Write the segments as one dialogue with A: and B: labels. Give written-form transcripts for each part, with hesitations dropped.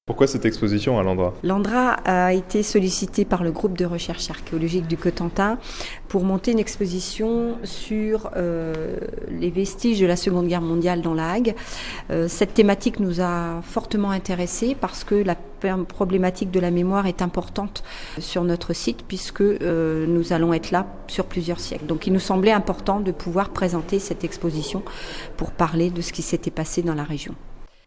A: Pourquoi cette exposition à l'Andra?
B: L'Andra a été sollicité par le groupe de recherche archéologique du Cotentin pour monter une exposition sur les vestiges de la Seconde Guerre mondiale dans la Hague. Cette thématique nous a fortement intéressés parce que la problématique de la mémoire est importante sur notre site puisque nous allons être là sur plusieurs siècles. Donc il nous semblait important de pouvoir présenter cette exposition pour parler de ce qui s'était passé dans la région.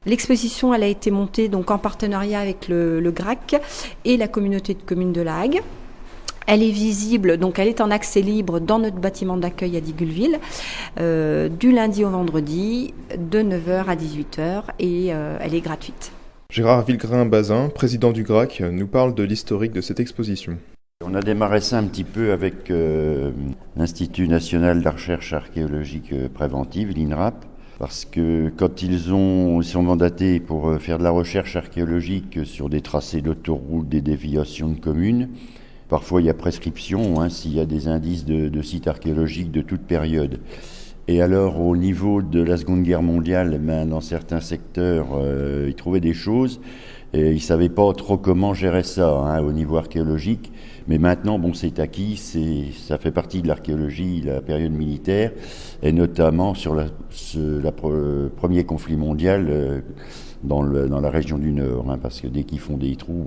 B: L'exposition elle a été montée donc en partenariat avec le GRAC et la communauté de communes de la Hague. Elle est visible, donc elle est en accès libre dans notre bâtiment d'accueil à Digoulville, du lundi au vendredi, de 9h à 18h et elle est gratuite.
A: Gérard Villegrin-Bazin, président du GRAC, nous parle de l'historique de cette exposition.
C: On a démarré ça un petit peu avec l'Institut national de la recherche archéologique préventive, l'INRAP, parce que quand ils sont mandatés pour faire de la recherche archéologique sur des tracés d'autoroutes, des déviations de communes, parfois il y a prescription s'il y a des indices de sites archéologiques de toute période. Et alors au niveau de la Seconde Guerre mondiale, dans certains secteurs, ils trouvaient des choses et ils ne savaient pas trop comment gérer ça au niveau archéologique. Mais maintenant, c'est acquis, ça fait partie de l'archéologie, la période militaire, et notamment sur le premier conflit mondial dans la région du Nord, parce que dès qu'ils font des trous,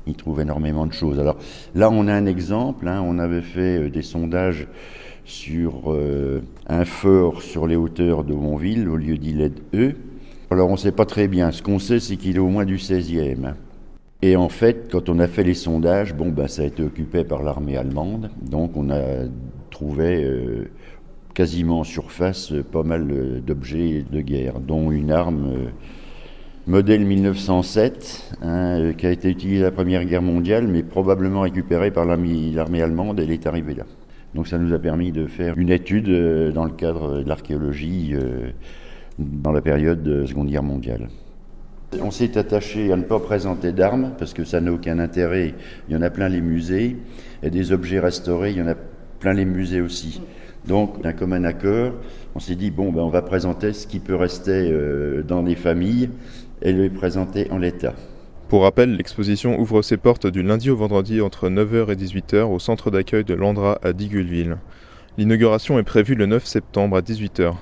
C: ils trouvent énormément de choses. Alors là, on a un exemple, on avait fait des sondages sur un fort sur les hauteurs de Montville, au lieu d'Iled-E. Alors on ne sait pas très bien, ce qu'on sait, c'est qu'il est au moins du 16e. Et en fait, quand on a fait les sondages, ça a été occupé par l'armée allemande. Donc on a trouvé quasiment en surface pas mal d'objets de guerre, dont une arme modèle 1907, qui a été utilisée à la Première Guerre mondiale, mais probablement récupérée par l'armée allemande. Elle est arrivée là. Donc ça nous a permis de faire une étude dans le cadre de l'archéologie dans la période de Seconde Guerre mondiale. On s'est attaché à ne pas présenter d'armes parce que ça n'a aucun intérêt. Il y en a plein les musées et des objets restaurés, il y en a plein les musées aussi. Donc d'un commun accord, on s'est dit on va présenter ce qui peut rester dans les familles et le présenter en l'état.
A: Pour rappel, l'exposition ouvre ses portes du lundi au vendredi entre 9h et 18h au centre d'accueil de l'Andra à Digoulville. L'inauguration est prévue le 9 septembre à 18h.